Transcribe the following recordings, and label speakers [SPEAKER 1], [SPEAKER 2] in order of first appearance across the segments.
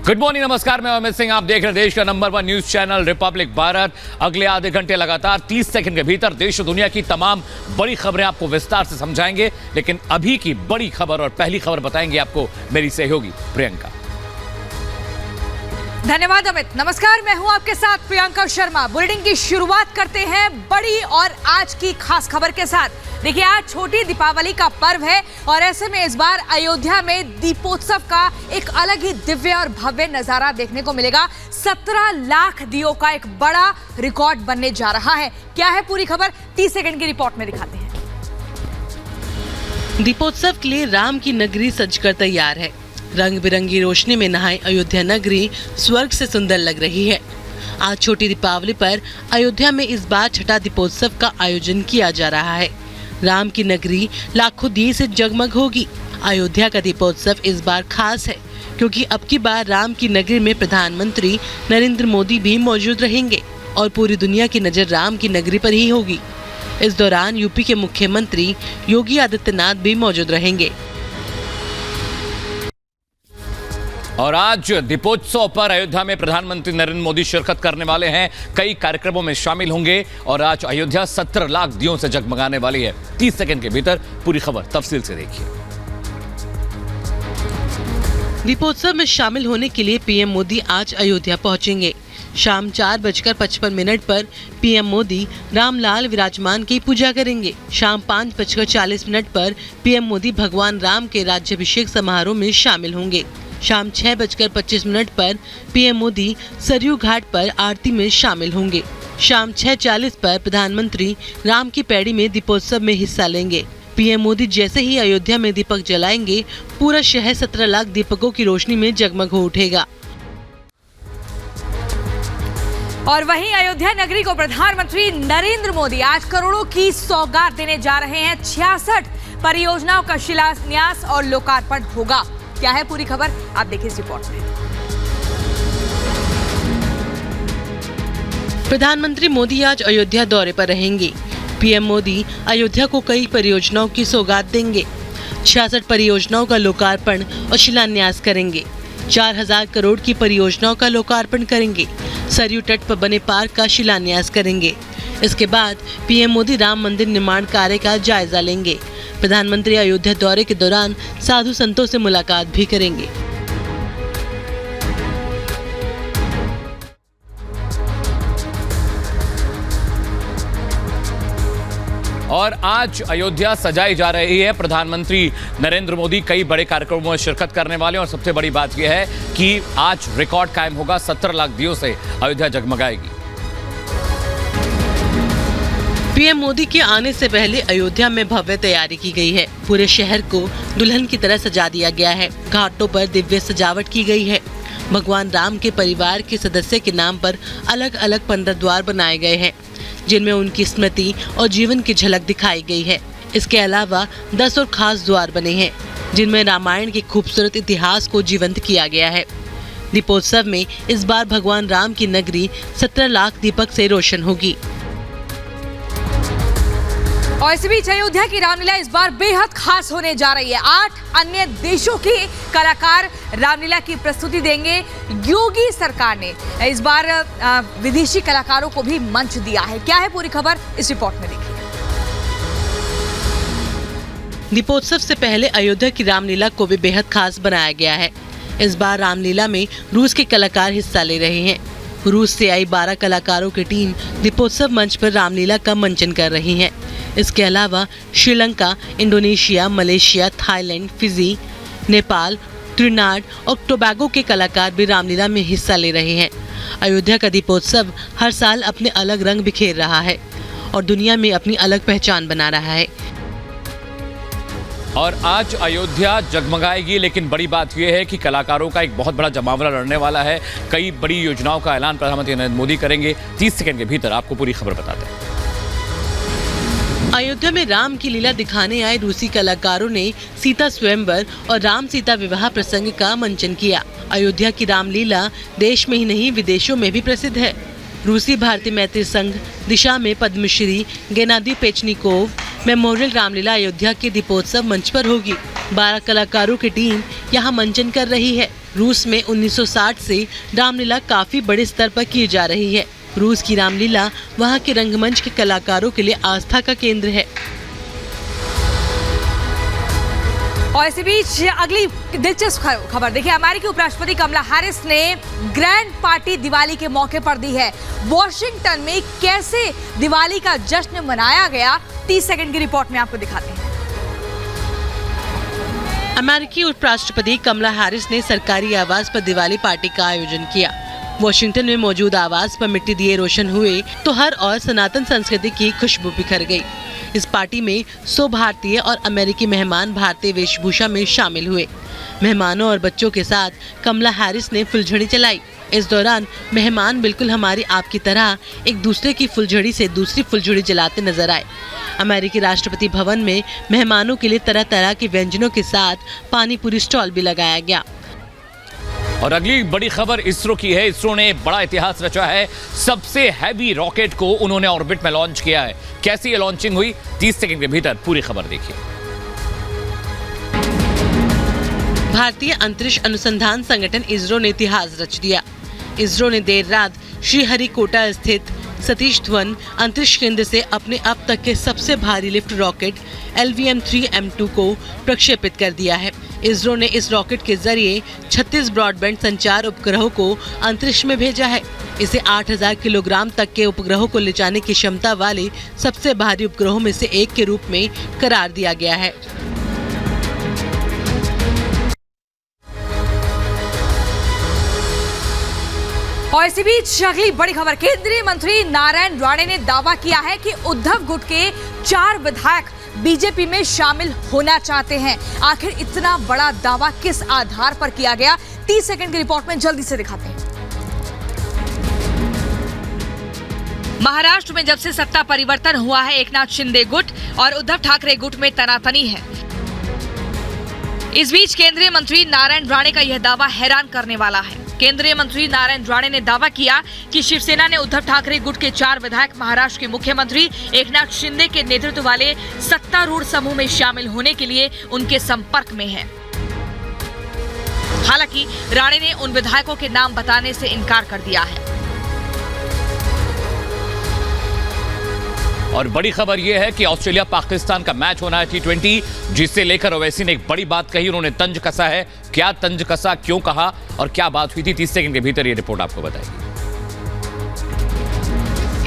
[SPEAKER 1] Good morning, नमस्कार। मैं अमित सिंह, आप देख रहे हैं देश का number 1 news channel Republic Bharat. अगले आधे घंटे लगातार 30 सेकंड के भीतर देश और दुनिया की तमाम बड़ी खबरें आपको विस्तार से समझाएंगे। लेकिन अभी की बड़ी खबर और पहली खबर बताएंगे आपको मेरी सहयोगी प्रियंका।
[SPEAKER 2] धन्यवाद अमित। नमस्कार, मैं हूं आपके साथ प्रियंका शर्मा। बुलेटिन की शुरुआत करते हैं बड़ी और आज की खास खबर के साथ। देखिए, आज छोटी दीपावली का पर्व है और ऐसे में इस बार अयोध्या में दीपोत्सव का एक अलग ही दिव्य और भव्य नजारा देखने को मिलेगा। 17 लाख दियों का एक बड़ा रिकॉर्ड बनने जा रहा है। क्या है पूरी खबर, 30 सेकंड की रिपोर्ट में दिखाते हैं।
[SPEAKER 3] दीपोत्सव के लिए राम की नगरी सजकर तैयार है। रंग बिरंगी रोशनी में नहाई अयोध्या नगरी स्वर्ग से सुंदर लग रही है। आज छोटी दीपावली पर अयोध्या में इस बार छठा दीपोत्सव का आयोजन किया जा रहा है। राम की नगरी लाखों दिए से जगमग होगी। अयोध्या का दीपोत्सव इस बार खास है क्योंकि अब की बार राम की नगरी में प्रधानमंत्री नरेंद्र मोदी भी मौजूद रहेंगे और पूरी दुनिया की नजर राम की नगरी पर ही होगी। इस दौरान यूपी के मुख्यमंत्री योगी आदित्यनाथ भी मौजूद रहेंगे।
[SPEAKER 1] और आज दीपोत्सव पर अयोध्या में प्रधानमंत्री नरेंद्र मोदी शिरकत करने वाले हैं। कई कार्यक्रमों में शामिल होंगे और आज अयोध्या 17 लाख दियों से जगमगाने वाली है। 30 सेकंड के भीतर पूरी खबर तफसील से देखिए।
[SPEAKER 3] दीपोत्सव में शामिल होने के लिए पीएम मोदी आज अयोध्या पहुंचेंगे। शाम 4:55 पर पीएम मोदी रामलाल विराजमान की पूजा करेंगे। शाम 5:40 पर पीएम मोदी भगवान राम के राज्याभिषेक समारोह में शामिल होंगे। शाम 6:25 पर पीएम मोदी सरयू घाट पर आरती में शामिल होंगे। शाम 6:40 पर प्रधानमंत्री राम की पैड़ी में दीपोत्सव में हिस्सा लेंगे। पीएम मोदी जैसे ही अयोध्या में दीपक जलाएंगे, पूरा शहर 17 लाख दीपकों की रोशनी में जगमग हो उठेगा।
[SPEAKER 2] और वहीं अयोध्या नगरी को प्रधानमंत्री नरेंद्र मोदी आज करोड़ों की सौगात देने जा रहे हैं। 66 परियोजनाओं का शिलान्यास और लोकार्पण होगा। क्या है पूरी खबर, आप देखिए इस रिपोर्ट में।
[SPEAKER 3] प्रधानमंत्री मोदी आज अयोध्या दौरे पर रहेंगे। पीएम मोदी अयोध्या को कई परियोजनाओं की सौगात देंगे। 66 परियोजनाओं का लोकार्पण और शिलान्यास करेंगे। 4000 करोड़ की परियोजनाओं का लोकार्पण करेंगे। सरयू तट पर बने पार्क का शिलान्यास करेंगे। इसके बाद पीएम मोदी राम मंदिर निर्माण कार्य का जायजा लेंगे। प्रधानमंत्री अयोध्या दौरे के दौरान साधु संतों से मुलाकात भी करेंगे।
[SPEAKER 1] और आज अयोध्या सजाई जा रही है। प्रधानमंत्री नरेंद्र मोदी कई बड़े कार्यक्रमों में शिरकत करने वाले हैं और सबसे बड़ी बात यह है कि आज रिकॉर्ड कायम होगा। 17 लाख दियों से अयोध्या जगमगाएगी।
[SPEAKER 3] पीएम मोदी के आने से पहले अयोध्या में भव्य तैयारी की गई है। पूरे शहर को दुल्हन की तरह सजा दिया गया है। घाटों पर दिव्य सजावट की गई है। भगवान राम के परिवार के सदस्य के नाम पर अलग अलग 15 द्वार बनाए गए हैं, जिनमें उनकी स्मृति और जीवन की झलक दिखाई गई है। इसके अलावा 10 और खास द्वार बने हैं, जिनमें रामायण के खूबसूरत इतिहास को जीवंत किया गया है। दीपोत्सव में इस बार भगवान राम की नगरी 17 लाख दीपक से रोशन होगी।
[SPEAKER 2] और इस बीच अयोध्या की रामलीला इस बार बेहद खास होने जा रही है। 8 अन्य देशों के कलाकार रामलीला की प्रस्तुति देंगे। योगी सरकार ने इस बार विदेशी कलाकारों को भी मंच दिया है। क्या है पूरी खबर, इस रिपोर्ट में देखिए।
[SPEAKER 3] दीपोत्सव से पहले अयोध्या की रामलीला को भी बेहद खास बनाया गया है। इस बार रामलीला में रूस के कलाकार हिस्सा ले रहे हैं। रूस से आई 12 कलाकारों की टीम दीपोत्सव मंच पर रामलीला का मंचन कर रही है। इसके अलावा Sri Lanka, Indonesia, Malaysia, Thailand, Fiji, Nepal, Trinidad और टोबैगो के कलाकार भी रामलीला में हिस्सा ले रहे हैं। अयोध्या का दीपोत्सव हर साल अपने अलग रंग बिखेर रहा है और दुनिया में अपनी अलग पहचान बना रहा है।
[SPEAKER 1] और आज अयोध्या जगमगाएगी, लेकिन बड़ी बात यह है कि कलाकारों का एक बहुत बड़ा जमावड़ा लड़ने वाला है। कई बड़ी योजनाओं का ऐलान प्रधानमंत्री नरेंद्र मोदी करेंगे। 30 सेकंड के भीतर आपको पूरी खबर बताते हैं।
[SPEAKER 3] अयोध्या में राम की लीला दिखाने आए रूसी कलाकारों ने सीता स्वयंवर और राम सीता विवाह प्रसंग का मंचन किया। अयोध्या की रामलीला देश में ही नहीं विदेशों में भी प्रसिद्ध है। रूसी भारतीय मैत्री संघ दिशा में पद्मश्री गेनादी पेचनिकोव मेमोरियल रामलीला अयोध्या के दीपोत्सव मंच पर होगी। 12 कलाकारों की टीम यहाँ मंचन कर रही है। रूस में 1960 से रामलीला काफी बड़े स्तर पर की जा रही है। रूस की रामलीला वहाँ के रंगमंच के कलाकारों के लिए आस्था का केंद्र है।
[SPEAKER 2] और इसी बीच अगली दिलचस्प खबर देखिए, अमेरिकी उपराष्ट्रपति कमला हैरिस ने ग्रैंड पार्टी दिवाली के मौके पर दी है। वॉशिंगटन में कैसे दिवाली का जश्न मनाया गया, 30 सेकंड की रिपोर्ट में आपको दिखाते हैं।
[SPEAKER 3] अमेरिकी उपराष्ट्रपति कमला हैरिस ने सरकारी आवास पर दिवाली पार्टी का आयोजन किया। वॉशिंगटन में मौजूद आवास पर मिट्टी दिए रोशन हुए तो हर और सनातन संस्कृति की खुशबू बिखर गई। इस पार्टी में 100 भारतीय और अमेरिकी मेहमान भारतीय वेशभूषा में शामिल हुए। मेहमानों और बच्चों के साथ कमला हैरिस ने फुलझड़ी चलाई। इस दौरान मेहमान बिल्कुल हमारी आपकी तरह एक दूसरे की फुलझड़ी से दूसरी फुलझड़ी जलाते नजर आए। अमेरिकी राष्ट्रपति भवन में मेहमानों के लिए तरह तरह के व्यंजनों के साथ पानी पूरी स्टॉल भी लगाया गया।
[SPEAKER 1] और अगली बड़ी खबर इसरो की है। इसरो ने बड़ा इतिहास रचा है। सबसे हैवी रॉकेट को उन्होंने ऑर्बिट में लॉन्च किया है। कैसी ये लॉन्चिंग हुई, 30 सेकंड के भीतर पूरी खबर देखिए।
[SPEAKER 3] भारतीय अंतरिक्ष अनुसंधान संगठन इसरो ने इतिहास रच दिया। इसरो ने देर रात श्रीहरिकोटा स्थित सतीश धवन अंतरिक्ष केंद्र से अपने अब तक के सबसे भारी लिफ्ट रॉकेट LVM-3M2 को प्रक्षेपित कर दिया है। इसरो ने इस रॉकेट के जरिए 36 ब्रॉडबैंड संचार उपग्रहों को अंतरिक्ष में भेजा है। इसे 8000 किलोग्राम तक के उपग्रहों को ले जाने की क्षमता वाले सबसे भारी उपग्रहों में से एक के रूप में करार दिया गया है।
[SPEAKER 2] और इसी बीच अगली बड़ी खबर, केंद्रीय मंत्री नारायण राणे ने दावा किया है कि उद्धव गुट के 4 विधायक बीजेपी में शामिल होना चाहते हैं। आखिर इतना बड़ा दावा किस आधार पर किया गया, 30 सेकंड की रिपोर्ट में जल्दी से दिखाते हैं। महाराष्ट्र में जब से सत्ता परिवर्तन हुआ है, एकनाथ शिंदे गुट और उद्धव ठाकरे गुट में तनातनी है। इस बीच केंद्रीय मंत्री नारायण राणे का यह दावा हैरान करने वाला है। केंद्रीय मंत्री नारायण राणे ने दावा किया कि शिवसेना ने उद्धव ठाकरे गुट के 4 विधायक महाराष्ट्र के मुख्यमंत्री एकनाथ शिंदे के नेतृत्व वाले सत्तारूढ़ समूह में शामिल होने के लिए उनके संपर्क में है। हालांकि राणे ने उन विधायकों के नाम बताने से इनकार कर दिया है।
[SPEAKER 1] और बड़ी खबर यह है कि ऑस्ट्रेलिया पाकिस्तान का मैच होना है T20, जिससे लेकर ओवैसी ने एक बड़ी बात कही। उन्होंने तंज कसा है। क्या तंज कसा, क्यों कहा और क्या बात हुई थी, 30 सेकंड के भीतर ये रिपोर्ट आपको बताएगी।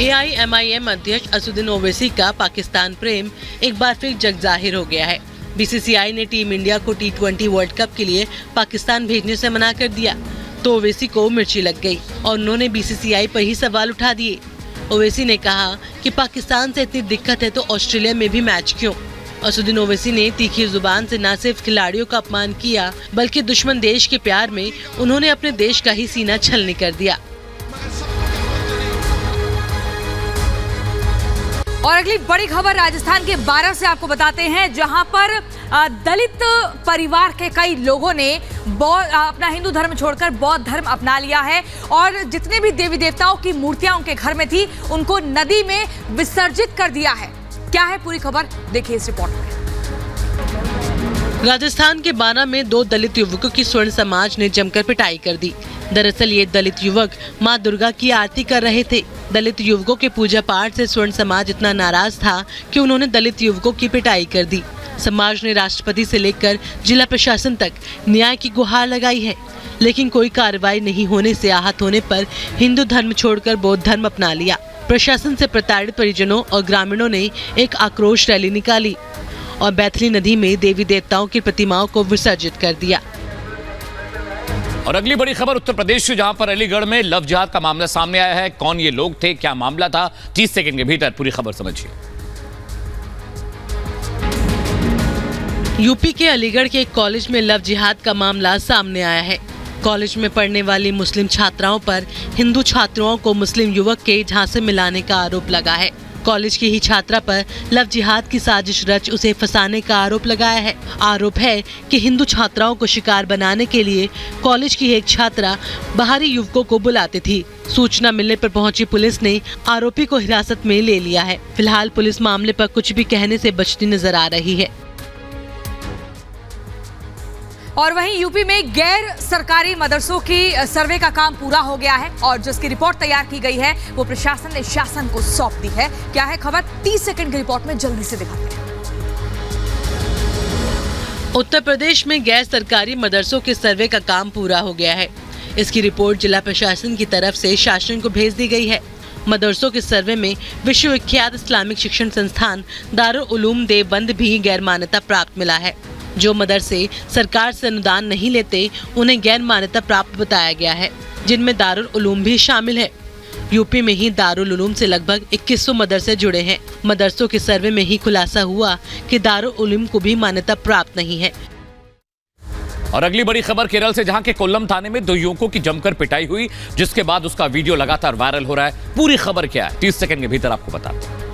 [SPEAKER 3] AIMIM अध्यक्ष असुद्दीन ओवैसी का पाकिस्तान प्रेम एक बार फिर जग जाहिर हो गया है। BCCI ने टीम इंडिया को T20 वर्ल्ड कप के लिए पाकिस्तान भेजने से मना कर दिया तो ओवैसी को मिर्ची लग गई और उन्होंने BCCI पर ही सवाल उठा दिए। ओवैसी ने कहा कि पाकिस्तान से इतनी दिक्कत है तो ऑस्ट्रेलिया में भी मैच क्यों। असुद्दीन ओवैसी ने तीखी जुबान से न सिर्फ खिलाड़ियों का अपमान किया बल्कि दुश्मन देश के प्यार में उन्होंने अपने देश का ही सीना छलनी कर दिया।
[SPEAKER 2] और अगली बड़ी खबर राजस्थान के बारां से आपको बताते हैं, जहां पर दलित परिवार के कई लोगों ने अपना हिंदू धर्म छोड़कर बौद्ध धर्म अपना लिया है और जितने भी देवी देवताओं की मूर्तियां उनके घर में थी उनको नदी में विसर्जित कर दिया है। क्या है पूरी खबर, देखिए इस रिपोर्ट में।
[SPEAKER 3] राजस्थान के बारां में 2 दलित युवकों की स्वर्ण समाज ने जमकर पिटाई कर दी। दरअसल ये दलित युवक मां दुर्गा की आरती कर रहे थे। दलित युवकों के पूजा पाठ से स्वर्ण समाज इतना नाराज था कि उन्होंने दलित युवकों की पिटाई कर दी। समाज ने राष्ट्रपति से लेकर जिला प्रशासन तक न्याय की गुहार लगाई है, लेकिन कोई कार्रवाई नहीं होने से आहत होने पर हिंदू धर्म छोड़कर बौद्ध धर्म अपना लिया। प्रशासन से प्रताड़ित परिजनों और ग्रामीणों ने एक आक्रोश रैली निकाली और बैथली नदी में देवी देवताओं की प्रतिमाओं को विसर्जित कर दिया।
[SPEAKER 1] और अगली बड़ी खबर उत्तर प्रदेश से, जहां पर अलीगढ़ में लव जिहाद का मामला सामने आया है। कौन ये लोग थे, क्या मामला था, 30 सेकंड के भीतर पूरी खबर समझिए।
[SPEAKER 3] यूपी के अलीगढ़ के एक कॉलेज में लव जिहाद का मामला सामने आया है। कॉलेज में पढ़ने वाली मुस्लिम छात्राओं पर हिंदू छात्राओं को मुस्लिम युवक के झांसे मिलाने का आरोप लगा है। कॉलेज की ही छात्रा पर लव जिहाद की साजिश रच उसे फंसाने का आरोप लगाया है। आरोप है कि हिंदू छात्राओं को शिकार बनाने के लिए कॉलेज की एक छात्रा बाहरी युवकों को बुलाती थी। सूचना मिलने पर पहुंची पुलिस ने आरोपी को हिरासत में ले लिया है। फिलहाल पुलिस मामले पर कुछ भी कहने से बचती नजर आ रही है।
[SPEAKER 2] और वहीं यूपी में गैर सरकारी मदरसों की सर्वे का काम पूरा हो गया है और जिसकी रिपोर्ट तैयार की गई है वो प्रशासन ने शासन को सौंप दी है। क्या है खबर, 30 सेकंड की रिपोर्ट में जल्दी से दिखाते हैं।
[SPEAKER 3] उत्तर प्रदेश में गैर सरकारी मदरसों के सर्वे का काम पूरा हो गया है। इसकी रिपोर्ट जिला प्रशासन की तरफ से शासन को भेज दी गई है। मदरसों के सर्वे में विश्व विख्यात इस्लामिक शिक्षण संस्थान दारुल उलूम देवबंद भी गैर मान्यता प्राप्त मिला है। जो मदरसे सरकार से अनुदान नहीं लेते उन्हें गैर मान्यता प्राप्त बताया गया है, जिनमें दारुल उलूम भी शामिल है। यूपी में ही दारुल उलूम से लगभग 2100 मदरसे जुड़े हैं। मदरसों के सर्वे में ही खुलासा हुआ कि दारुल उलूम को भी मान्यता प्राप्त नहीं है।
[SPEAKER 1] और अगली बड़ी खबर केरल से, जहां के कोल्लम थाने में 2 युवकों की जमकर पिटाई हुई, जिसके बाद उसका वीडियो लगातार वायरल हो रहा है। पूरी खबर क्या है 30 सेकंड के भीतर आपको बताते हैं।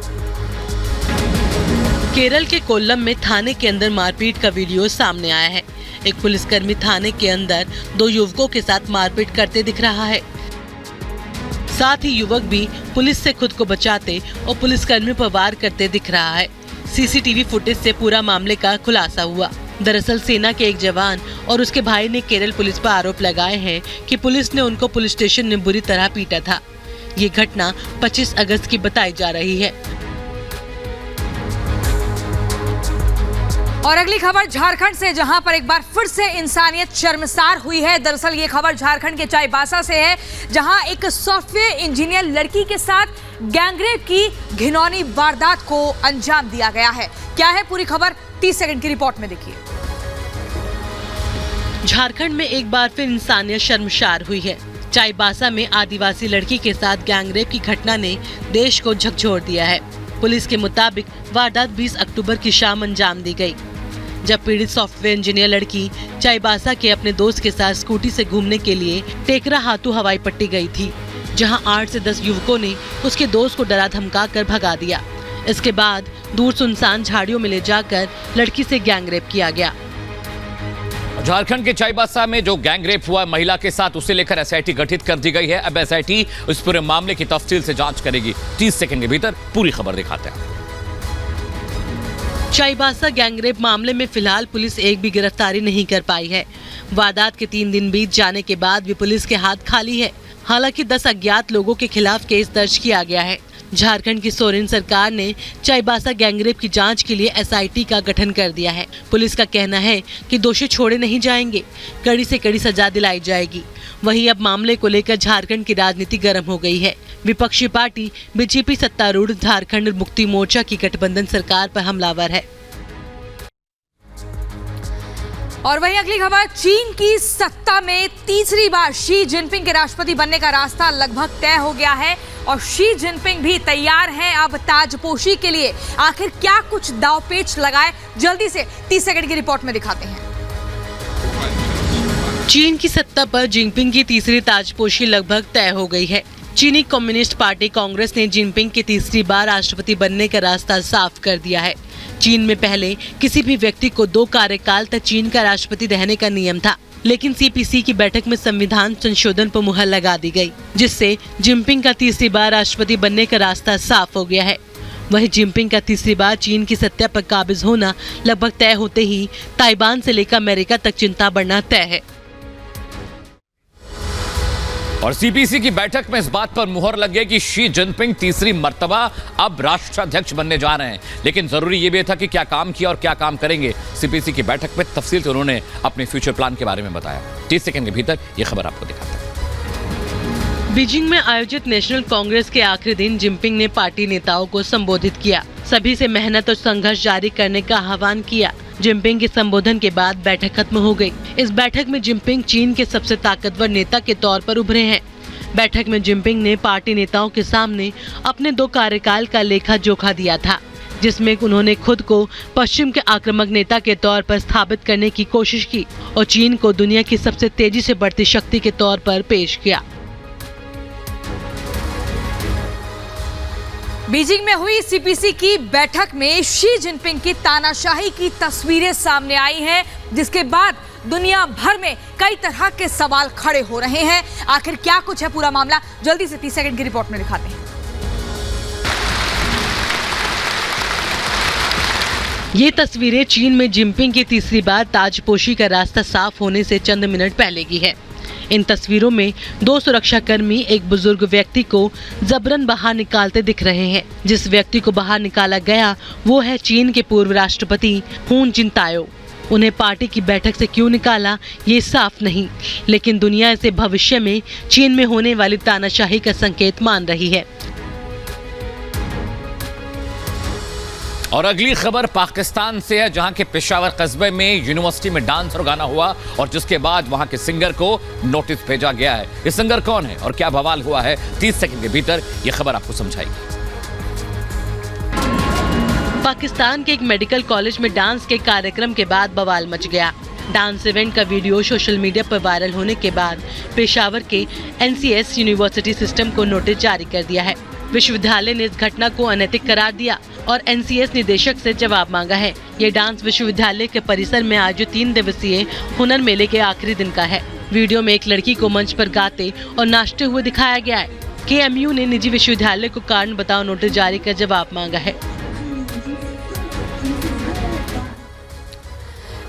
[SPEAKER 3] केरल के कोल्लम में थाने के अंदर मारपीट का वीडियो सामने आया है। एक पुलिसकर्मी थाने के अंदर 2 युवकों के साथ मारपीट करते दिख रहा है। साथ ही युवक भी पुलिस से खुद को बचाते और पुलिसकर्मी पर वार करते दिख रहा है। सीसीटीवी फुटेज से पूरा मामले का खुलासा हुआ। दरअसल सेना के एक जवान और उसके भाई ने केरल पुलिस पर आरोप लगाए हैं कि पुलिस ने उनको पुलिस स्टेशन में बुरी तरह पीटा था। ये घटना 25 अगस्त की बताई जा रही है।
[SPEAKER 2] और अगली खबर झारखंड से, जहां पर एक बार फिर से इंसानियत शर्मसार हुई है। दरअसल ये खबर झारखंड के चाईबासा से है, जहां एक सॉफ्टवेयर इंजीनियर लड़की के साथ गैंगरेप की घिनौनी वारदात को अंजाम दिया गया है। क्या है पूरी खबर, 30 सेकंड की रिपोर्ट में देखिए।
[SPEAKER 3] झारखंड में एक बार फिर इंसानियत शर्मसार हुई है। चाईबासा में आदिवासी लड़की के साथ गैंगरेप की घटना ने देश को झकझोर दिया है। पुलिस के मुताबिक वारदात 20 अक्टूबर की शाम अंजाम दी गई, जब पीड़ित सॉफ्टवेयर इंजीनियर लड़की चाईबासा के अपने दोस्त के साथ स्कूटी से घूमने के लिए टेकरा हाथू हवाई पट्टी गई थी, जहां 8 से 10 युवकों ने उसके दोस्त को डरा धमका कर भगा दिया। इसके बाद दूर सुनसान झाड़ियों में ले जाकर लड़की से गैंगरेप किया गया।
[SPEAKER 1] झारखंड के चाईबासा में जो गैंगरेप हुआ महिला के साथ, उसे लेकर एसआईटी गठित कर दी गई है। अब एसआईटी उस पूरे मामले की तफसील से जांच करेगी। 30 सेकंड के भीतर पूरी खबर दिखाते हैं।
[SPEAKER 3] चाईबासा गैंगरेप मामले में फिलहाल पुलिस एक भी गिरफ्तारी नहीं कर पाई है। वारदात के 3 दिन बीत जाने के बाद भी पुलिस के हाथ खाली है। हालांकि 10 अज्ञात लोगों के खिलाफ केस दर्ज किया गया है। झारखंड की सोरेन सरकार ने चाईबासा गैंगरेप की जांच के लिए एसआईटी का गठन कर दिया है। पुलिस का कहना है कि दोषी छोड़े नहीं जाएंगे, कड़ी से कड़ी सजा दिलाई जाएगी। वहीं अब मामले को लेकर झारखंड की राजनीति गर्म हो गई है। विपक्षी पार्टी बीजेपी सत्तारूढ़ झारखंड मुक्ति मोर्चा की गठबंधन सरकार पर हमलावर है।
[SPEAKER 2] और वहीं अगली खबर, चीन की सत्ता में तीसरी बार शी जिनपिंग के राष्ट्रपति बनने का रास्ता लगभग तय हो गया है और शी जिनपिंग भी तैयार हैं अब ताजपोशी के लिए। आखिर क्या कुछ दांवपेच लगाए, जल्दी से 30 सेकंड की रिपोर्ट में दिखाते हैं।
[SPEAKER 3] चीन की सत्ता पर जिनपिंग की तीसरी ताजपोशी लगभग तय हो गई है। चीनी कम्युनिस्ट पार्टी कांग्रेस ने जिनपिंग की तीसरी बार राष्ट्रपति बनने का रास्ता साफ कर दिया है। चीन में पहले किसी भी व्यक्ति को 2 कार्यकाल तक चीन का राष्ट्रपति रहने का नियम था, लेकिन सीपीसी की बैठक में संविधान संशोधन पर मुहर लगा दी गई, जिससे जिनपिंग का तीसरी बार राष्ट्रपति बनने का रास्ता साफ हो गया है। वहीं जिनपिंग का तीसरी बार चीन की सत्ता पर काबिज होना लगभग तय होते ही ताइवान से लेकर अमेरिका तक चिंता बढ़ना तय है।
[SPEAKER 1] और सीपीसी की बैठक में इस बात पर मुहर लग गई कि शी जिनपिंग तीसरी मर्तबा अब राष्ट्राध्यक्ष बनने जा रहे हैं। लेकिन जरूरी यह भी था कि क्या काम किया और क्या काम करेंगे। सीपीसी की बैठक में तफसील से उन्होंने अपने फ्यूचर प्लान के बारे में बताया। 30 सेकंड के भीतर यह खबर आपको दिखाते हैं।
[SPEAKER 3] बीजिंग में आयोजित नेशनल कांग्रेस के आखिरी दिन जिनपिंग ने पार्टी नेताओं को संबोधित किया, सभी से मेहनत और संघर्ष जारी करने का आह्वान किया। जिनपिंग के संबोधन के बाद बैठक खत्म हो गई। इस बैठक में जिनपिंग चीन के सबसे ताकतवर नेता के तौर पर उभरे हैं। बैठक में जिनपिंग ने पार्टी नेताओं के सामने अपने 2 कार्यकाल का लेखा जोखा दिया था, जिसमें उन्होंने खुद को पश्चिम के आक्रामक नेता के तौर पर स्थापित करने की कोशिश की और चीन को दुनिया की सबसे तेजी से बढ़ती शक्ति के तौर पर पेश किया।
[SPEAKER 2] बीजिंग में हुई सीपीसी की बैठक में शी जिनपिंग की तानाशाही की तस्वीरें सामने आई हैं, जिसके बाद दुनिया भर में कई तरह के सवाल खड़े हो रहे हैं। आखिर क्या कुछ है पूरा मामला, जल्दी से 30 सेकंड की रिपोर्ट में दिखाते हैं।
[SPEAKER 3] ये तस्वीरें चीन में जिनपिंग की तीसरी बार ताजपोशी का रास्ता साफ होने से चंद मिनट पहले की है। इन तस्वीरों में 2 सुरक्षाकर्मी एक बुजुर्ग व्यक्ति को जबरन बाहर निकालते दिख रहे हैं। जिस व्यक्ति को बाहर निकाला गया वो है चीन के पूर्व राष्ट्रपति हुन जिनताओ। उन्हें पार्टी की बैठक से क्यों निकाला ये साफ नहीं, लेकिन दुनिया इसे भविष्य में चीन में होने वाली तानाशाही का संकेत मान रही है।
[SPEAKER 1] और अगली खबर पाकिस्तान से है, जहां के पेशावर कस्बे में यूनिवर्सिटी में डांस और गाना हुआ और जिसके बाद वहां के सिंगर को नोटिस भेजा गया है। ये सिंगर कौन है और क्या बवाल हुआ है, 30 सेकंड के भीतर ये खबर आपको समझाएगी।
[SPEAKER 3] पाकिस्तान के एक मेडिकल कॉलेज में डांस के कार्यक्रम के बाद बवाल मच गया। डांस इवेंट का वीडियो सोशल मीडिया पर वायरल होने के बाद पेशावर के NCS यूनिवर्सिटी सिस्टम को नोटिस जारी कर दिया है। विश्वविद्यालय ने इस घटना को अनैतिक करार दिया और NCS निदेशक से जवाब मांगा है। ये डांस विश्वविद्यालय के परिसर में आयोजित 3 दिवसीय हुनर मेले के आखिरी दिन का है। वीडियो में एक लड़की को मंच पर गाते और नाचते हुए दिखाया गया है। KMU ने निजी विश्वविद्यालय को कारण बताओ नोटिस जारी कर जवाब मांगा है।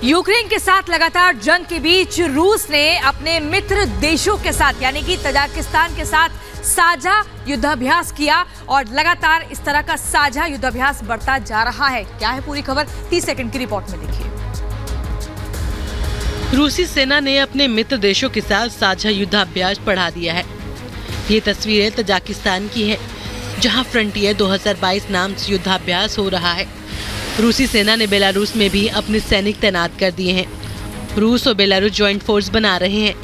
[SPEAKER 2] यूक्रेन के साथ लगातार जंग के बीच रूस ने अपने मित्र देशों के साथ यानी कि तजाकिस्तान के साथ साझा युद्धाभ्यास किया और लगातार इस तरह का साझा युद्धाभ्यास बढ़ता जा रहा है। क्या है पूरी खबर, 30 सेकंड की रिपोर्ट में देखिए।
[SPEAKER 3] रूसी सेना ने अपने मित्र देशों के साथ साझा युद्धाभ्यास बढ़ा दिया है। ये तस्वीरें तजाकिस्तान की है, जहां फ्रंटियर 2022 नाम से युद्धाभ्यास हो रहा है। रूसी सेना ने बेलारूस में भी अपने सैनिक तैनात कर दिए हैं। रूस और बेलारूस ज्वाइंट फोर्स बना रहे हैं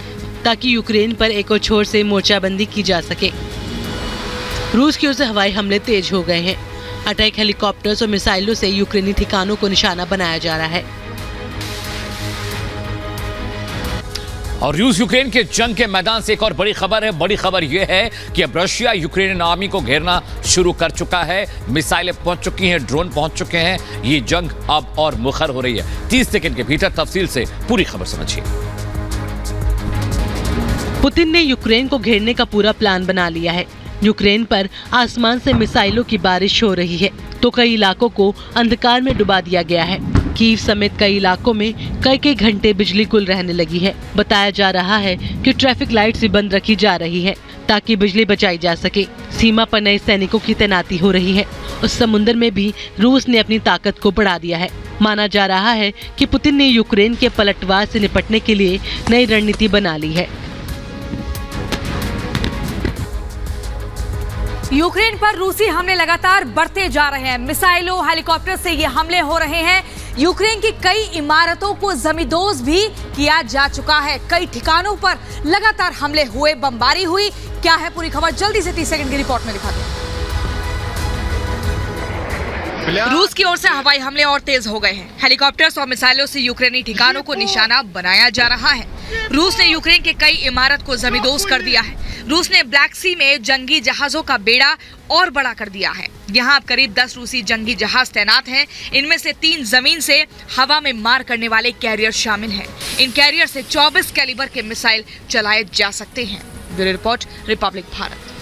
[SPEAKER 3] ताकि यूक्रेन पर एक और छोर से मोर्चाबंदी की जा सके। रूस की ओर से हवाई हमले तेज हो गए हैं। अटैक हेलीकॉप्टर्स और मिसाइलों से यूक्रेनी ठिकानों को निशाना बनाया जा रहा है।
[SPEAKER 1] और रूस यूक्रेन के जंग के मैदान से एक और बड़ी खबर है। बड़ी खबर यह है कि अब रशिया यूक्रेनियन आर्मी को घेरना शुरू कर चुका है। मिसाइलें पहुंच चुकी हैं, ड्रोन पहुंच चुके हैं। ये जंग अब और मुखर हो रही है। 30 सेकंड के भीतर तफसील से पूरी खबर समझिए।
[SPEAKER 3] पुतिन ने यूक्रेन को घेरने का पूरा प्लान बना लिया है। यूक्रेन पर आसमान से मिसाइलों की बारिश हो रही है तो कई इलाकों को अंधकार में डुबा दिया गया है। कीव समेत कई इलाकों में कई घंटे बिजली गुल रहने लगी है। बताया जा रहा है कि ट्रैफिक लाइट्स भी बंद रखी जा रही है ताकि बिजली बचाई जा सके। सीमा पर नए सैनिकों की तैनाती हो रही है और समुद्र में भी रूस ने अपनी ताकत को बढ़ा दिया है। माना जा रहा है कि पुतिन ने यूक्रेन के पलटवार से निपटने के लिए नई रणनीति बना ली है।
[SPEAKER 2] यूक्रेन पर रूसी हमले लगातार बढ़ते जा रहे हैं। मिसाइलों, हेलीकॉप्टर से ये हमले हो रहे हैं। यूक्रेन की कई इमारतों को जमींदोज भी किया जा चुका है। कई ठिकानों पर लगातार हमले हुए, बमबारी हुई। क्या है पूरी खबर, जल्दी से 30 सेकंड की रिपोर्ट में दिखा दें। रूस की ओर से हवाई हमले और तेज हो गए हैं। हेलीकॉप्टर्स और मिसाइलों से यूक्रेनी ठिकानों को निशाना बनाया जा रहा है। रूस ने यूक्रेन के कई इमारत को जमींदोज कर दिया है। रूस ने ब्लैक सी में जंगी जहाजों का बेड़ा और बड़ा कर दिया है। यहाँ अब करीब 10 रूसी जंगी जहाज तैनात हैं। इनमें से 3 जमीन से हवा में मार करने वाले कैरियर शामिल हैं। इन कैरियर से 24 कैलिबर के मिसाइल चलाए जा सकते हैं। Bureau report, Republic Bharat.